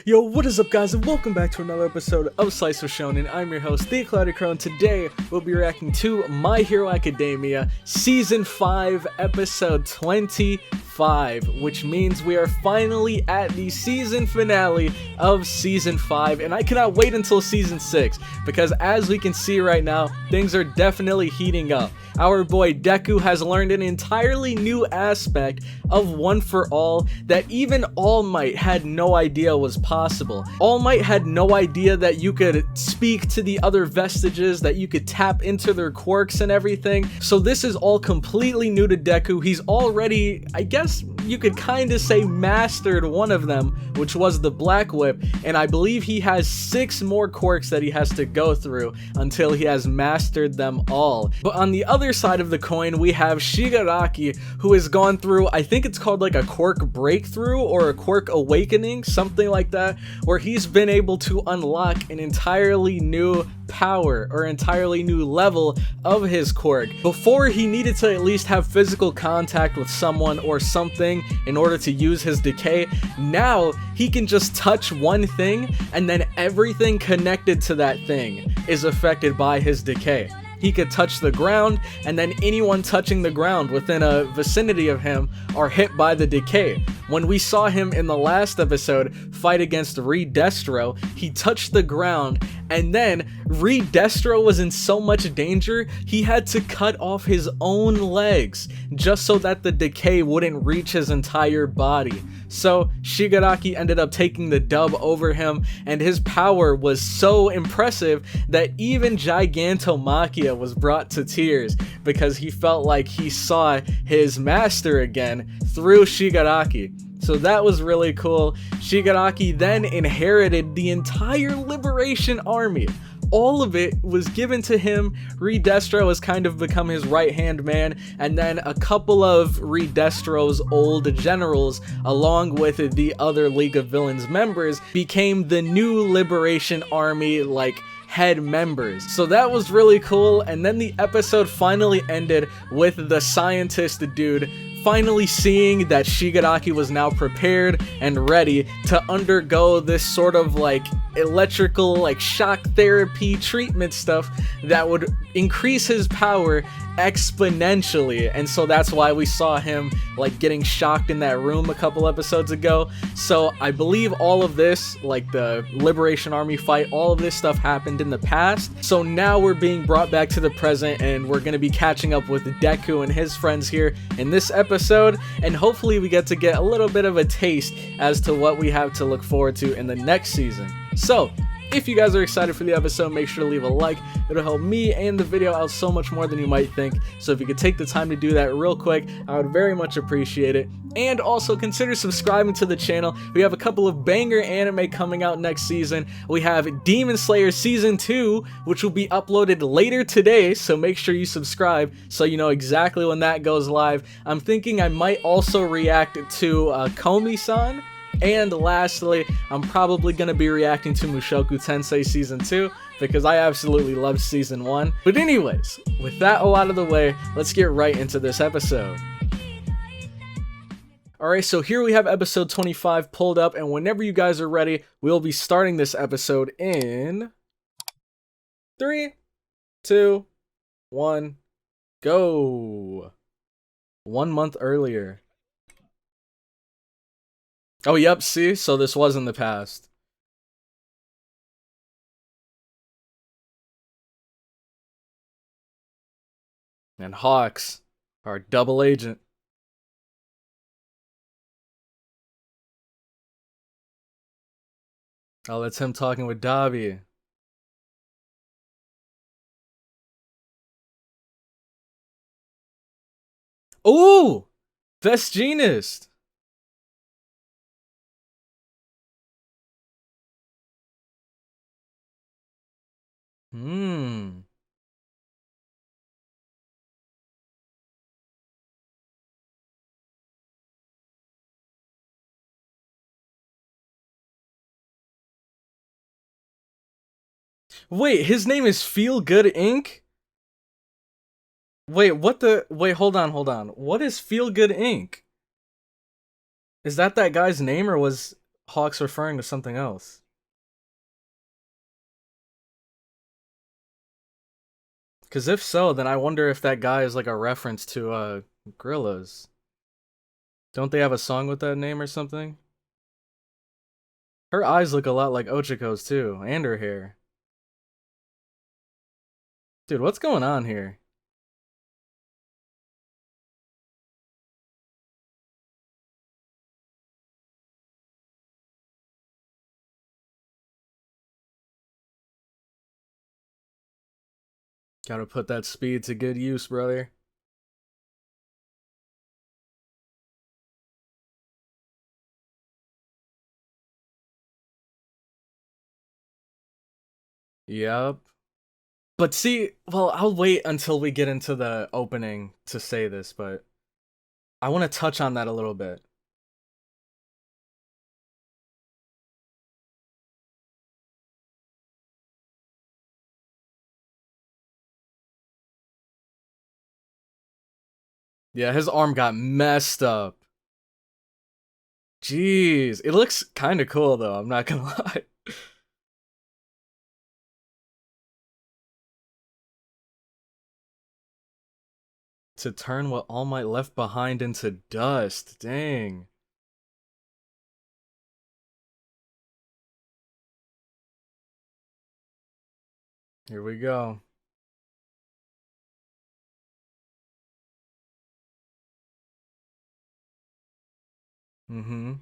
Yo, what is up guys, and welcome back to another episode of Slice of Shonen. I'm your host, The Cloudy Crow, and today we'll be reacting to My Hero Academia Season 5, Episode 25, which means we are finally at the season finale of Season 5, and I cannot wait until Season 6, because as we can see right now, things are definitely heating up. Our boy Deku has learned an entirely new aspect of One for All that even All Might had no idea was possible. All Might had no idea that you could speak to the other vestiges, that you could tap into their quirks and everything. So this is all completely new to Deku. He's already, I guess you could kind of say, mastered one of them, which was the Black Whip, and I believe he has 6 more quirks that he has to go through until he has mastered them all. But on the other side of the coin, we have Shigaraki, who has gone through, I think it's called like a quirk breakthrough or a quirk awakening, something like that, where he's been able to unlock an entirely new power or entirely new level of his quirk. Before, he needed to at least have physical contact with someone or something in order to use his decay. Now he can just touch one thing and then everything connected to that thing is affected by his decay. He could touch the ground, and then anyone touching the ground within a vicinity of him are hit by the decay. When we saw him in the last episode fight against Redestro, he touched the ground, and then Redestro was in so much danger, he had to cut off his own legs just so that the decay wouldn't reach his entire body. So Shigaraki ended up taking the dub over him, and his power was so impressive that even Gigantomachia was brought to tears because he felt like he saw his master again through Shigaraki. So that was really cool. Shigaraki then inherited the entire Liberation Army. All of it was given to him. Redestro has kind of become his right-hand man, and then a couple of Redestro's old generals, along with the other League of Villains members, became the new Liberation Army, like, head members. So that was really cool, and then the episode finally ended with the scientist dude finally seeing that Shigaraki was now prepared and ready to undergo this sort of like electrical, like shock therapy treatment stuff that would increase his power exponentially. And so that's why we saw him like getting shocked in that room a couple episodes ago. So I believe all of this, like the Liberation Army fight, all of this stuff happened in the past. So now we're being brought back to the present, and we're going to be catching up with Deku and his friends here in this episode, and hopefully we get to get a little bit of a taste as to what we have to look forward to in the next season. So if you guys are excited for the episode, make sure to leave a like. It'll help me and the video out so much more than you might think. So if you could take the time to do that real quick, I would very much appreciate it. And also consider subscribing to the channel. We have a couple of banger anime coming out next season. We have Demon Slayer Season 2, which will be uploaded later today, so make sure you subscribe so you know exactly when that goes live. I'm thinking I might also react to Komi-san. And lastly, I'm probably going to be reacting to Mushoku Tensei Season 2 because I absolutely loved Season 1. But anyways, with that all out of the way, let's get right into this episode. Alright, so here we have episode 25 pulled up, and whenever you guys are ready, we'll be starting this episode in 3, 2, 1, go. 1 month earlier. Oh, yep, see? So this was in the past. And Hawks, our double agent. Oh, that's him talking with Dabi. Ooh! Vestinist! Wait, his name is Feel Good Inc? Wait, what the? Wait, hold on. What is Feel Good Inc? Is that guy's name, or was... Hawk's referring to something else. Because if so, then I wonder if that guy is like a reference to Gorillas. Don't they have a song with that name or something? Her eyes look a lot like Ochiko's too, and her hair. Dude, what's going on here? Gotta put that speed to good use, brother. Yep. But see, well, I'll wait until we get into the opening to say this, but I want to touch on that a little bit. Yeah, his arm got messed up. Jeez, it looks kind of cool though, I'm not gonna lie. To turn what All Might left behind into dust, dang. Here we go. Mm-hmm.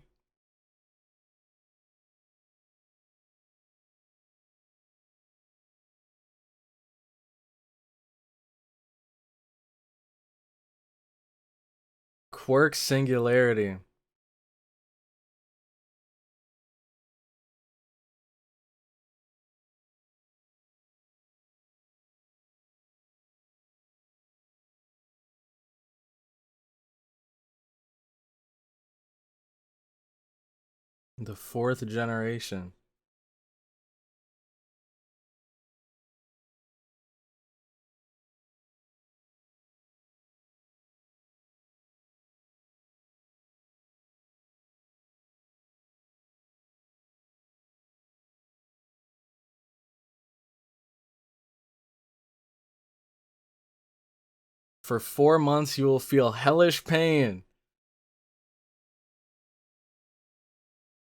Quirk singularity. The fourth generation. For 4 months, you will feel hellish pain.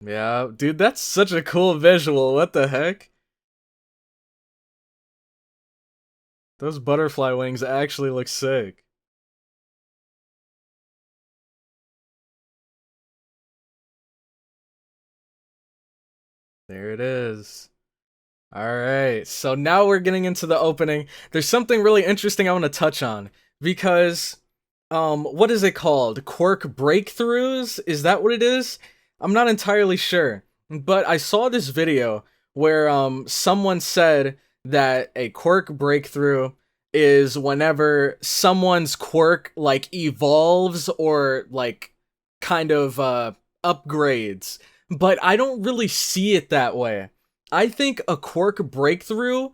Yeah, dude, that's such a cool visual. What the heck? Those butterfly wings actually look sick. There it is. Alright, so now we're getting into the opening. There's something really interesting I want to touch on. Because, what is it called? Quirk breakthroughs? Is that what it is? I'm not entirely sure. But I saw this video where, someone said that a quirk breakthrough is whenever someone's quirk, like, evolves or, like, kind of, upgrades. But I don't really see it that way. I think a quirk breakthrough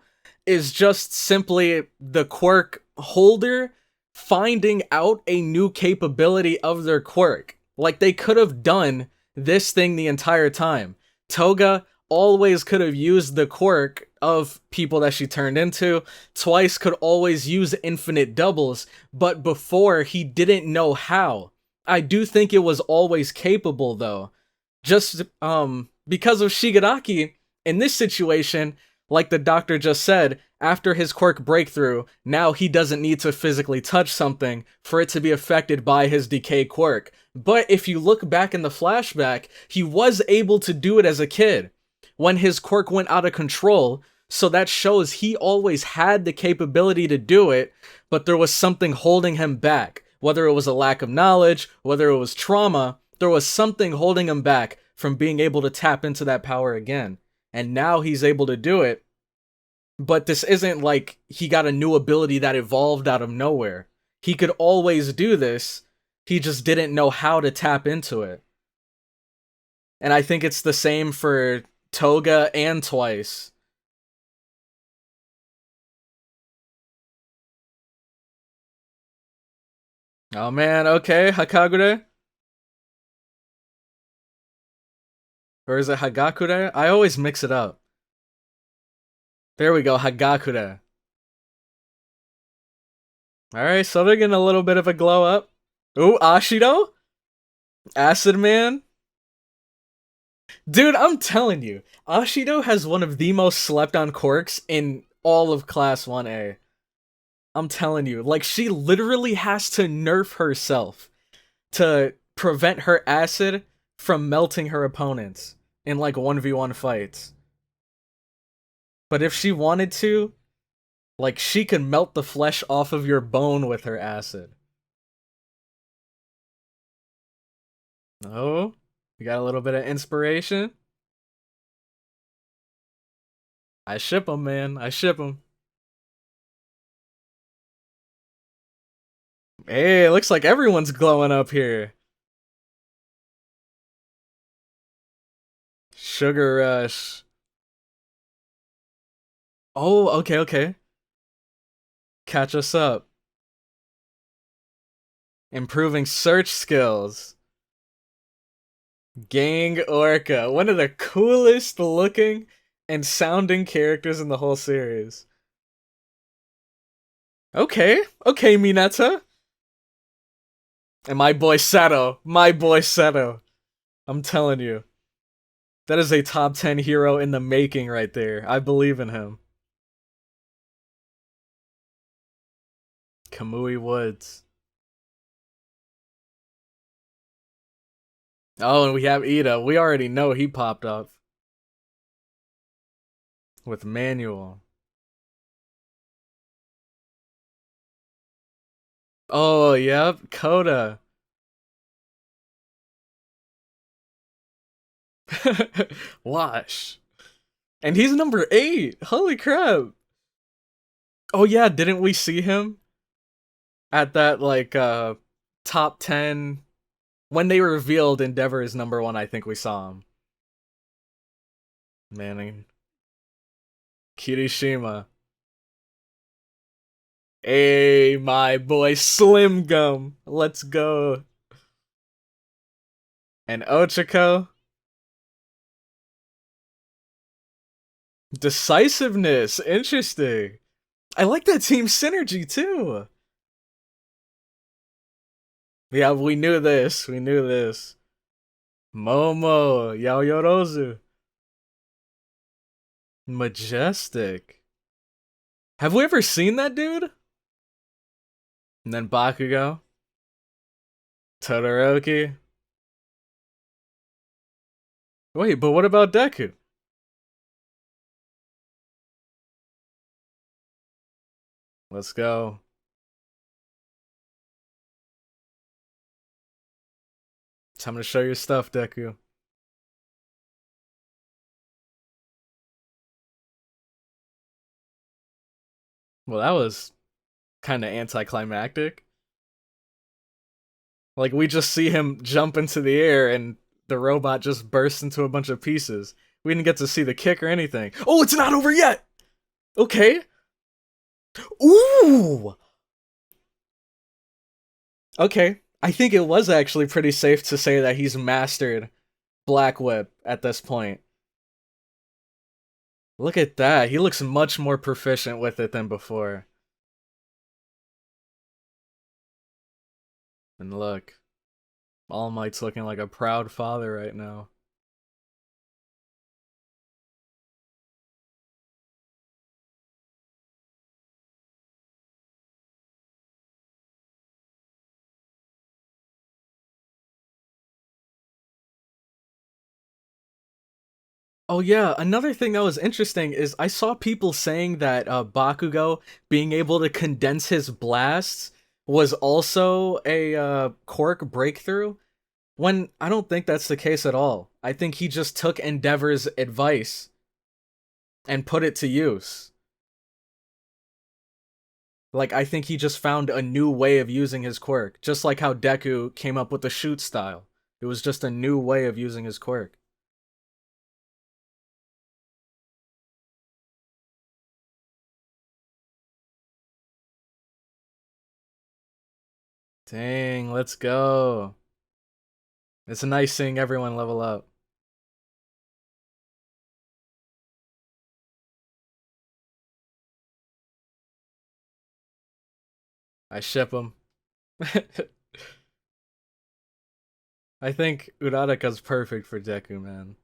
is just simply the quirk holder finding out a new capability of their quirk. Like, they could have done this thing the entire time. Toga always could have used the quirk of people that she turned into. Twice could always use infinite doubles, but before he didn't know how. I do think it was always capable though. Just because of Shigaraki, in this situation, like the doctor just said, after his quirk breakthrough, now he doesn't need to physically touch something for it to be affected by his decay quirk. But if you look back in the flashback, he was able to do it as a kid when his quirk went out of control. So that shows he always had the capability to do it, but there was something holding him back. Whether it was a lack of knowledge, whether it was trauma, there was something holding him back from being able to tap into that power again. And now he's able to do it. But this isn't like he got a new ability that evolved out of nowhere. He could always do this. He just didn't know how to tap into it. And I think it's the same for Toga and Twice. Oh man, okay, Hakagure. Or is it Hagakure? I always mix it up. There we go, Hagakure. Alright, so they're getting a little bit of a glow up. Ooh, Ashido? Acid Man? Dude, I'm telling you, Ashido has one of the most slept on quirks in all of Class 1A. I'm telling you, like, she literally has to nerf herself to prevent her acid from melting her opponents in, like, 1v1 fights. But if she wanted to, like, she could melt the flesh off of your bone with her acid. Oh, you got a little bit of inspiration? I ship him, man. I ship him. Hey, it looks like everyone's glowing up here. Sugar Rush. Oh, okay, okay. Catch us up. Improving search skills. Gang Orca. One of the coolest looking and sounding characters in the whole series. Okay, okay, Mineta. And my boy Seto. My boy Seto. I'm telling you. That is a top 10 hero in the making right there. I believe in him. Kamui Woods. Oh, and we have Ida. We already know he popped up. With Manual. Oh, yep. Coda. Wash. And he's number 8. Holy crap. Oh yeah, didn't we see him at that like top 10 when they revealed Endeavor is number 1? I think we saw him. Manning. Kirishima. Hey, my boy Slim Gum. Let's go. And Ochako. Decisiveness. Interesting. I like that team synergy too. Yeah, we knew this. We knew this. Momo. Yaoyorozu. Majestic. Have we ever seen that dude? And then Bakugo. Todoroki. Wait, but what about Deku? Let's go. Time to show your stuff, Deku. Well, that was kind of anticlimactic. Like, we just see him jump into the air and the robot just bursts into a bunch of pieces. We didn't get to see the kick or anything. Oh, it's not over yet! Okay. Ooh! Okay. I think it was actually pretty safe to say that he's mastered Black Whip at this point. Look at that. He looks much more proficient with it than before. And look. All Might's looking like a proud father right now. Oh yeah, another thing that was interesting is I saw people saying that Bakugo being able to condense his blasts was also a quirk breakthrough, when I don't think that's the case at all. I think he just took Endeavor's advice and put it to use. Like, I think he just found a new way of using his quirk, just like how Deku came up with the shoot style. It was just a new way of using his quirk. Dang, let's go. It's nice seeing everyone level up. I ship him. I think Uradaka's perfect for Deku, man.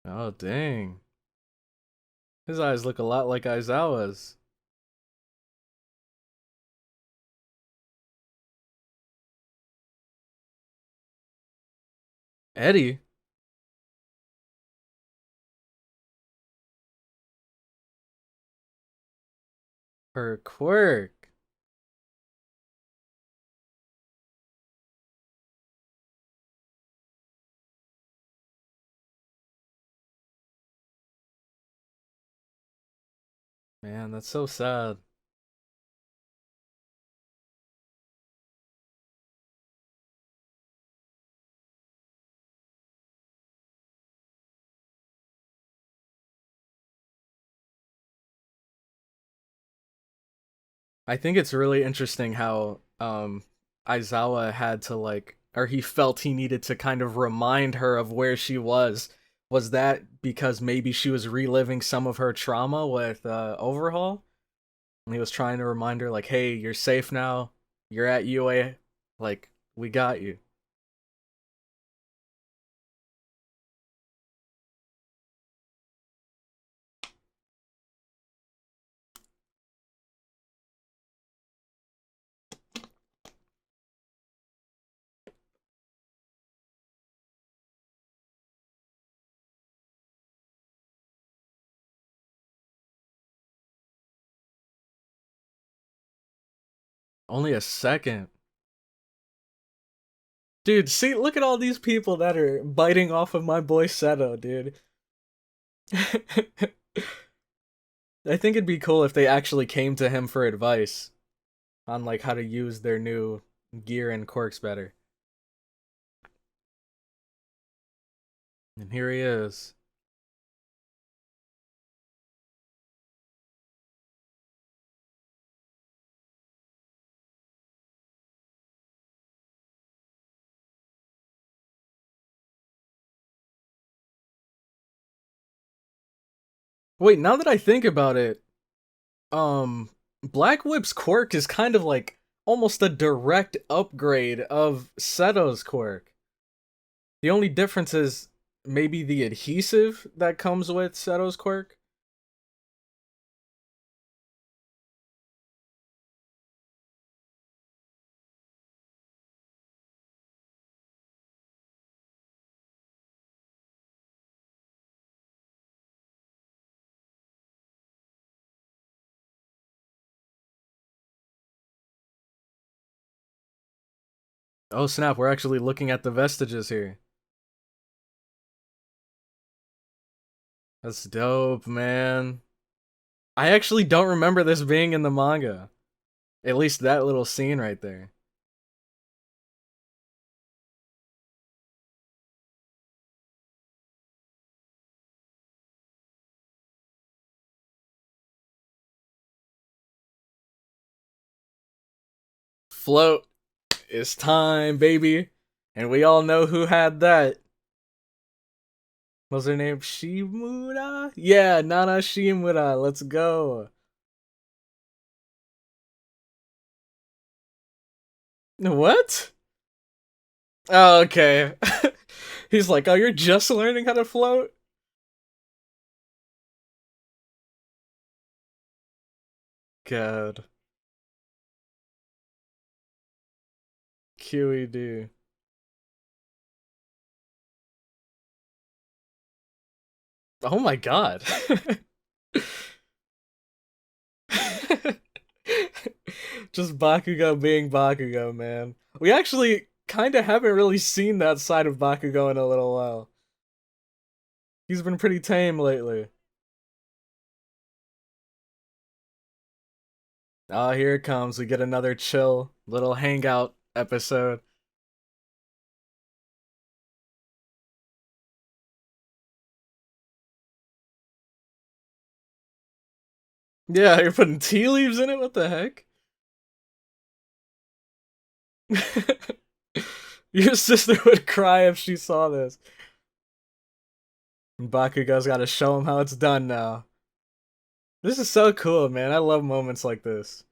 Oh, dang. His eyes look a lot like Aizawa's. Eddie? Her quirk. Man, that's so sad. I think it's really interesting how Aizawa had to like or he felt he needed to kind of remind her of where she was. Was that because maybe she was reliving some of her trauma with Overhaul? And he was trying to remind her like, "Hey, you're safe now. You're at UA. Like, we got you." Only a second. Dude, see, look at all these people that are biting off of my boy Seto, dude. I think it'd be cool if they actually came to him for advice on like how to use their new gear and quirks better. And here he is. Wait, now that I think about it, um Black Whip's quirk is kind of like almost a direct upgrade of Seto's quirk. The only difference is maybe the adhesive that comes with Seto's quirk. Oh snap, we're actually looking at the vestiges here. That's dope, man. I actually don't remember this being in the manga. At least that little scene right there. Float. It's time, baby. And we all know who had that. Was her name Shimura? Yeah, Nana Shimura. Let's go. What? Oh, okay. He's like, oh, you're just learning how to float? God. QED. Oh my god. Just Bakugo being Bakugo, man. We actually kind of haven't really seen that side of Bakugo in a little while. He's been pretty tame lately. Oh, here it comes. We get another chill little hangout episode. Yeah, you're putting tea leaves in it? What the heck? Your sister would cry if she saw this. And Bakugo's gotta show him how it's done now. This is so cool, man. I love moments like this.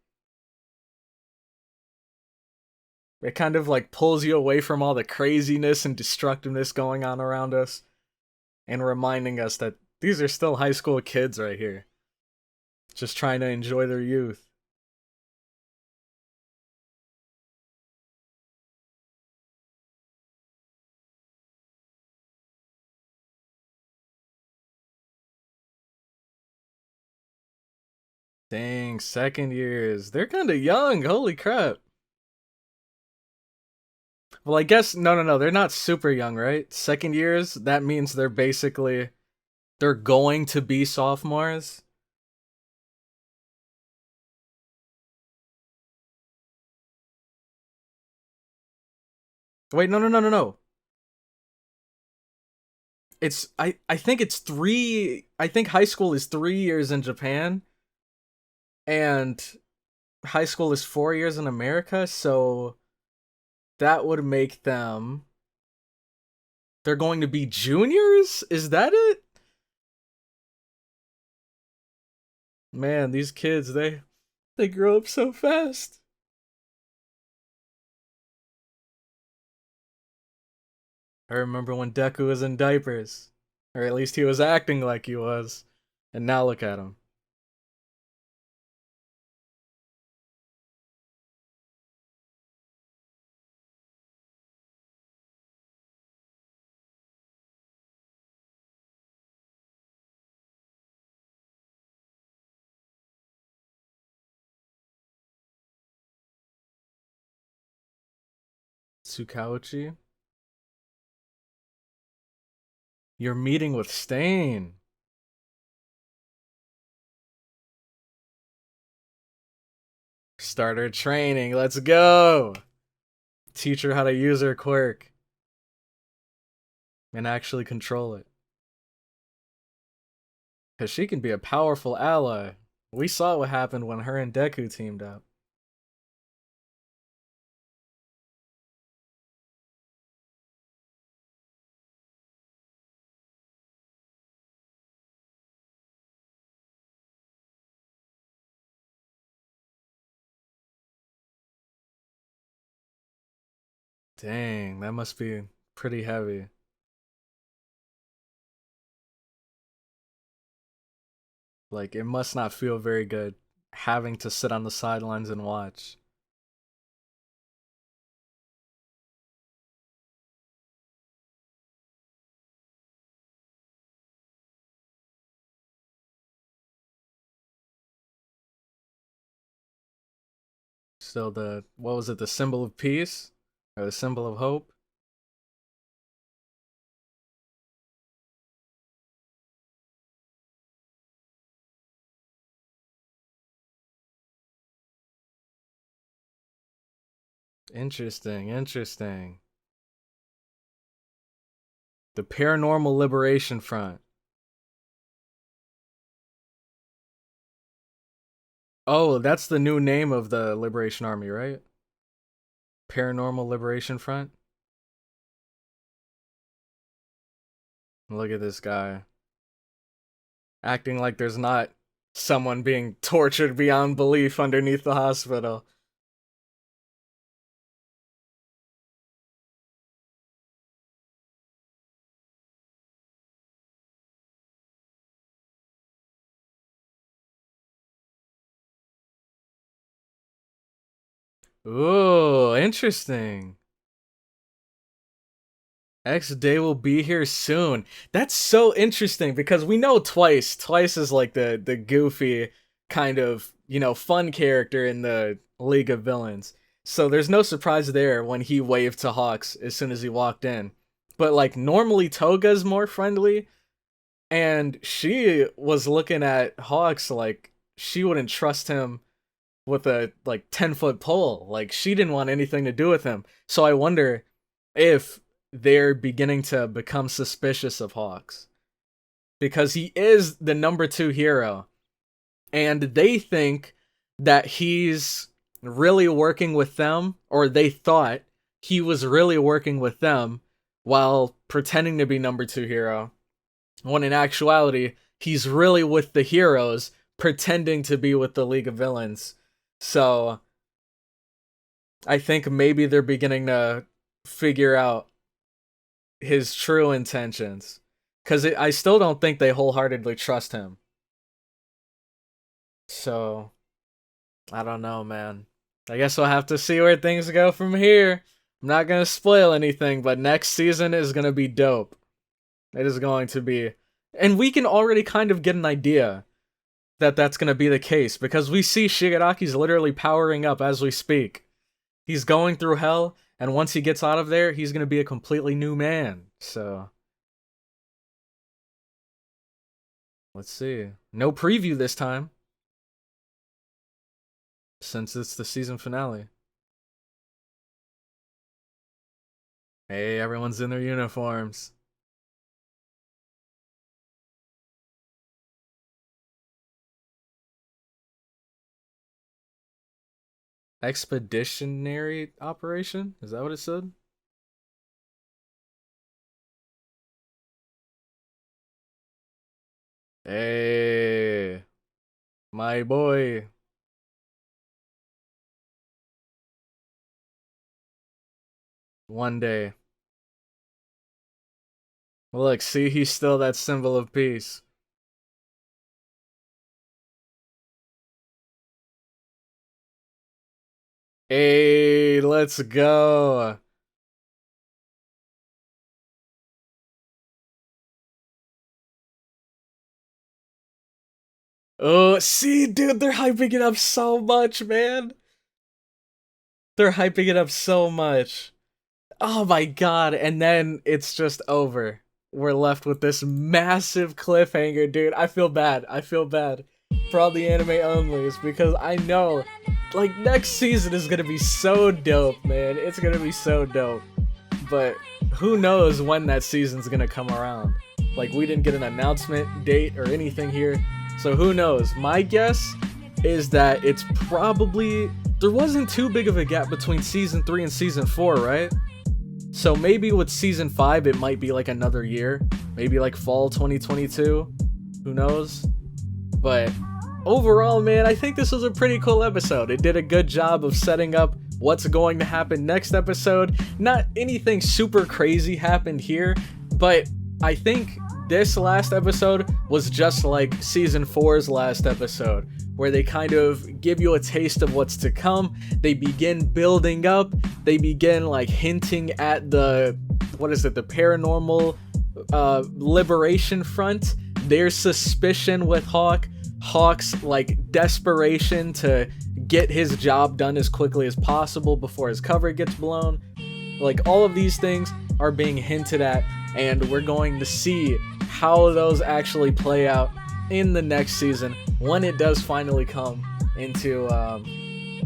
It kind of like pulls you away from all the craziness and destructiveness going on around us and reminding us that these are still high school kids right here, just trying to enjoy their youth. Dang, second years. They're kind of young. Holy crap. Well, I guess no. They're not super young, right? Second years, that means they're going to be sophomores. Wait, no. I think it's 3. I think high school is 3 years in Japan and high school is 4 years in America, so that would make them, they're going to be juniors? Is that it? Man, these kids, they grow up so fast. I remember when Deku was in diapers. Or at least he was acting like he was. And now look at him. Tsukauchi. You're meeting with Stain. Starter training, let's go! Teach her how to use her quirk. And actually control it. Because she can be a powerful ally. We saw what happened when her and Deku teamed up. Dang, that must be pretty heavy. Like, it must not feel very good having to sit on the sidelines and watch. So what was it, the symbol of peace? Or the symbol of hope? Interesting. The Paranormal Liberation Front. Oh, that's the new name of the Liberation Army, right? Paranormal Liberation Front. Look at this guy. Acting like there's not someone being tortured beyond belief underneath the hospital. Ooh, interesting. X Day will be here soon. That's so interesting because we know Twice. Twice is like the goofy kind of, fun character in the League of Villains. So there's no surprise there when he waved to Hawks as soon as he walked in. But like normally Toga's more friendly, and she was looking at Hawks like she wouldn't trust him with a like 10-foot pole. Like she didn't want anything to do with him. So I wonder if they're beginning to become suspicious of Hawks because he is the number 2 hero and they think that he's really working with them, or they thought he was really working with them while pretending to be number 2 hero, when in actuality, he's really with the heroes, pretending to be with the League of Villains. So, I think maybe they're beginning to figure out his true intentions. Because I still don't think they wholeheartedly trust him. So, I don't know, man. I guess we'll have to see where things go from here. I'm not going to spoil anything, but next season is going to be dope. It is going to be. And we can already kind of get an idea that that's going to be the case, because we see Shigaraki's literally powering up as we speak. He's going through hell, and once he gets out of there, he's going to be a completely new man. So, let's see. No preview this time, since it's the season finale. Hey, everyone's in their uniforms. Expeditionary operation? Is that what it said? Hey, my boy. One day. Look, see, he's still that symbol of peace. Hey, let's go. Oh, see, dude, they're hyping it up so much, man. They're hyping it up so much. Oh my god, and then it's just over. We're left with this massive cliffhanger, dude. I feel bad. I feel bad for all the anime onlys, because I know, like, next season is gonna be so dope, man. It's gonna be so dope. But who knows when that season's gonna come around. Like, we didn't get an announcement date or anything here, so who knows. My guess is that it's probably, there wasn't too big of a gap between season 3 and season 4, right? So maybe with season 5 it might be like another year, maybe like fall 2022, who knows. But overall, man, I think this was a pretty cool episode. It did a good job of setting up what's going to happen next episode. Not anything super crazy happened here, but I think this last episode was just like season 4's last episode, where they kind of give you a taste of what's to come. They begin building up. They begin like hinting at the, what is it, the paranormal liberation front. Their suspicion with Hawk's like desperation to get his job done as quickly as possible before his cover gets blown. Like, all of these things are being hinted at, and we're going to see how those actually play out in the next season when it does finally come into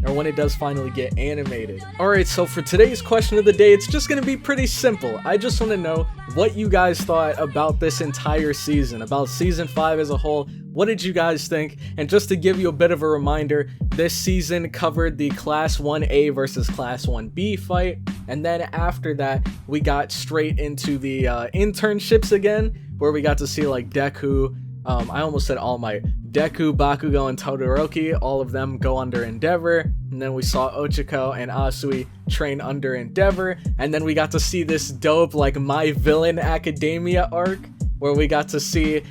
or when it does finally get animated. Alright, so for today's question of the day, it's just gonna be pretty simple. I just want to know what you guys thought about this entire season, about season 5 as a whole. What did you guys think? And just to give you a bit of a reminder, this season covered the Class 1A versus Class 1B fight, and then after that, we got straight into the internships again, where we got to see like Deku, I almost said All Might, Deku, Bakugo, and Todoroki, all of them go under Endeavor, and then we saw Ochako and Asui train under Endeavor, and then we got to see this dope like My Villain Academia arc, where we got to see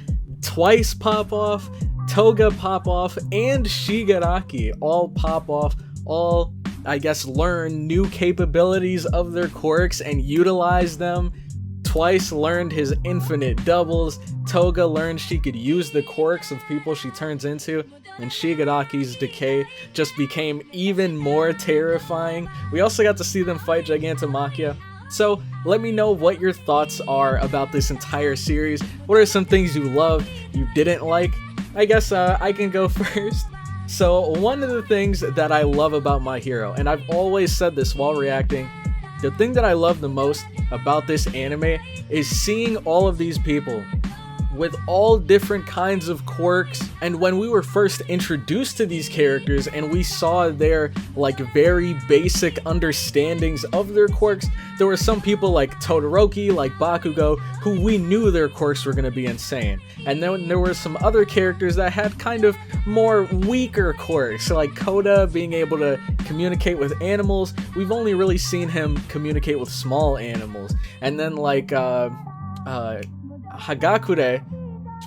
Twice pop off, Toga pop off, and Shigaraki all pop off, all, I guess, learn new capabilities of their quirks and utilize them. Twice learned his infinite doubles, Toga learned she could use the quirks of people she turns into, and Shigaraki's decay just became even more terrifying. We also got to see them fight Gigantomachia. So let me know what your thoughts are about this entire series. What are some things you loved, you didn't like? I guess I can go first. So one of the things that I love about My Hero, and I've always said this while reacting, the thing that I love the most about this anime is seeing all of these people with all different kinds of quirks. And when we were first introduced to these characters and we saw their like very basic understandings of their quirks, there were some people like Todoroki, like Bakugo, who we knew their quirks were going to be insane. And then there were some other characters that had kind of more weaker quirks, like Koda being able to communicate with animals. We've only really seen him communicate with small animals. And then like Hagakure,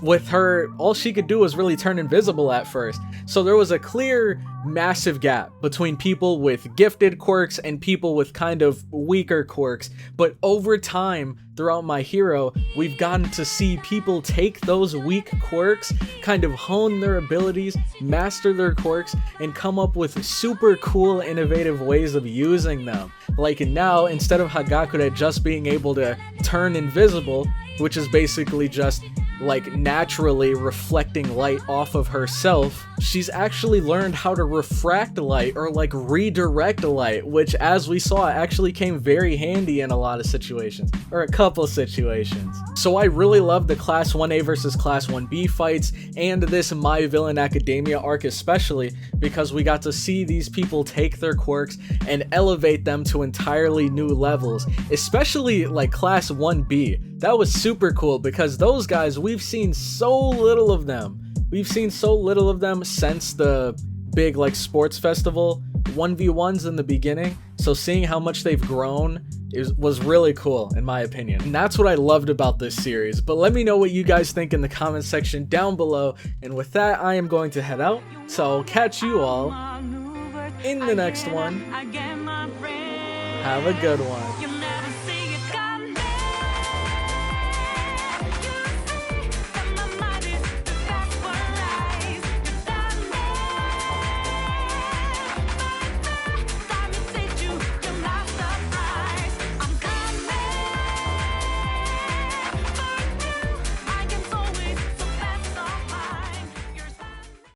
with her, all she could do was really turn invisible at first. So there was a clear, massive gap between people with gifted quirks and people with kind of weaker quirks. But over time, throughout My Hero, we've gotten to see people take those weak quirks, kind of hone their abilities, master their quirks, and come up with super cool, innovative ways of using them. Like now, instead of Hagakure just being able to turn invisible, which is basically just like naturally reflecting light off of herself, she's actually learned how to refract light or like redirect light, which as we saw actually came very handy in a lot of situations, or a couple situations. So I really love the Class 1A versus Class 1B fights and this My Villain Academia arc especially, because we got to see these people take their quirks and elevate them to entirely new levels, especially like Class 1B. That was super cool because those guys, we've seen so little of them. We've seen so little of them since the big like sports festival 1v1s in the beginning. So seeing how much they've grown was really cool in my opinion. And that's what I loved about this series. But let me know what you guys think in the comment section down below. And with that, I am going to head out. So I'll catch you all in the next one. Have a good one.